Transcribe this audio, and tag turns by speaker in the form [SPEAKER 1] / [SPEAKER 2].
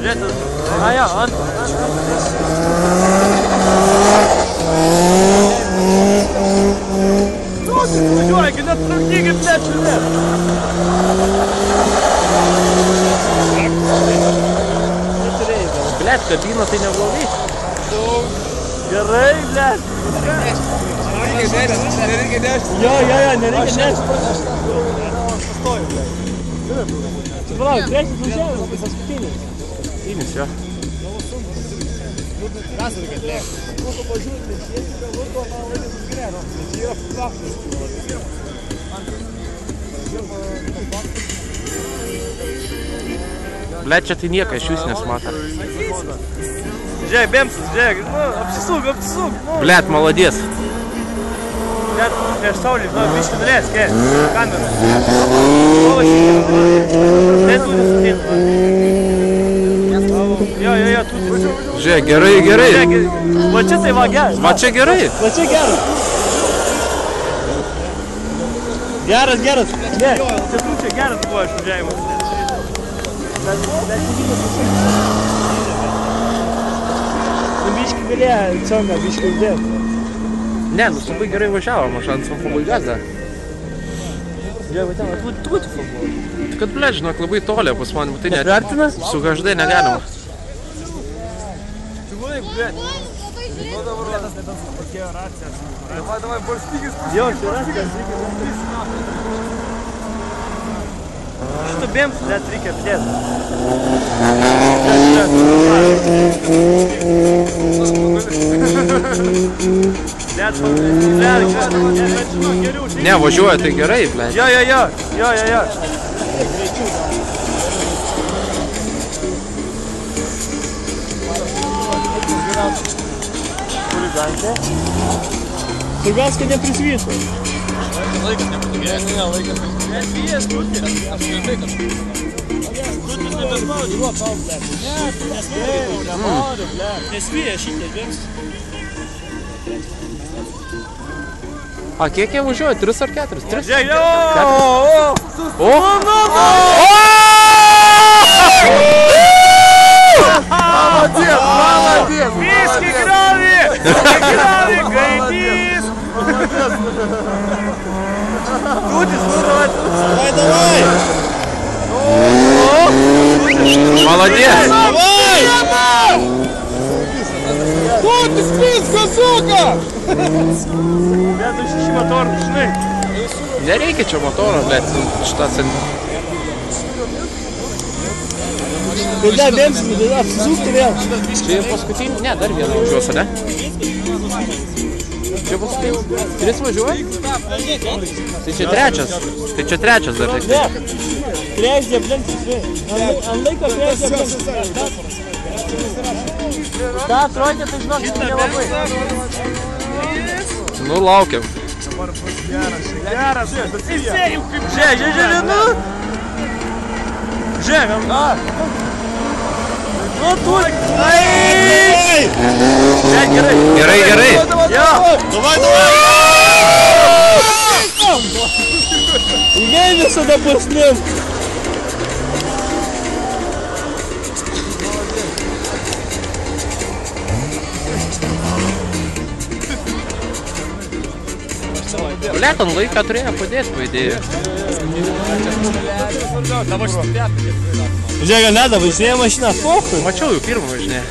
[SPEAKER 1] Žiūrėt, jo, ant. Važiuoja, kai net trukdygį plečių ne. Blet, kabina tai neblogai. Gerai, blet.
[SPEAKER 2] Nereikia dešti.
[SPEAKER 1] Jo, nereikia dešti. Palauk, trečias važiavimas, tai paskutinis. Paskutinis, jo.
[SPEAKER 2] Kas reikia dešti? Mūsų pažiūrėti, jie yra varto, man laikas gerėro. Jie yra praktiškai.
[SPEAKER 3] Blet, čia tai nieko iš jūs nesmata.
[SPEAKER 1] Žiūrėk, Bemsas, žiūrėk, apsisuk.
[SPEAKER 3] Blet, malodės.
[SPEAKER 1] Blet, prieš saulį, biškį norės, kamerą. Tai turi sutinti. Jo, turi.
[SPEAKER 3] Žiūrėk, gerai.
[SPEAKER 1] Va čia tai va gerai.
[SPEAKER 3] Va čia gerai.
[SPEAKER 1] Va čia geras. Geras. Ne, čia geras buvo išvažiavimas. Biškį galėjo, cionga, biškį uždėti.
[SPEAKER 3] Ne, labai gerai važiavom, aš ant savo pabaigas dar.
[SPEAKER 1] Žiūrėk, va ten, atbūt futbolą.
[SPEAKER 3] Kad, blet, žinok, labai toli pas man, tai net
[SPEAKER 1] Vertinas?
[SPEAKER 3] su HD negalima.
[SPEAKER 1] Čiūgai, blet.
[SPEAKER 2] Nu dabar tas pakėjo racijas. Davai, bolstygis.
[SPEAKER 1] Jo, čia racijas. Šitą Bemsą net reikia apdėti.
[SPEAKER 3] Ne, važiuoja, tai gerai, blet.
[SPEAKER 1] Jo. Svarbiausia, kad neprisvytų.
[SPEAKER 2] Laikas nebūtų geresnė, laikas nesvyjas, būti. Apskritai kažkaip.
[SPEAKER 1] Nesvyja šitie Bemsas.
[SPEAKER 3] A, kiek jie važiuoja? 3 ar 4? 3?
[SPEAKER 1] Žiūrėk,
[SPEAKER 3] O!
[SPEAKER 2] Молодец!
[SPEAKER 1] Biškį gravi, gaidys. Tutis,
[SPEAKER 2] Давай!
[SPEAKER 3] Молодец!
[SPEAKER 2] Тут ты спинска, сука!
[SPEAKER 1] Bet už šį motorą, žinai.
[SPEAKER 3] Nereikia čia motoro, blet, šitą centrą.
[SPEAKER 1] Kada Bemsas, apsisukti vėl.
[SPEAKER 3] Čia jau paskutinį? Ne, dar vieną važiuos, ne? Čia paskutinį? 3 važiuoja? Tai čia trečias dar tik.
[SPEAKER 1] Ne, kreždė aplenkti. Ant laiko kreždė aplenkti. Ta atrodė, tai žinok, nelabai.
[SPEAKER 3] Nu, laukiam.
[SPEAKER 1] Geras, įsėjau kaip žiūrėk, nu. Žiūrėk, nu, tu.
[SPEAKER 3] Gerai.
[SPEAKER 1] Jo.
[SPEAKER 2] Давай!
[SPEAKER 1] Jei visada paslim.
[SPEAKER 3] Blet, ant laiką turėjo padėti, paidėjai.
[SPEAKER 1] Žiūrėk, neda, važinėja mašiną, pohui.
[SPEAKER 3] Mačiau jau pirmą važinėje.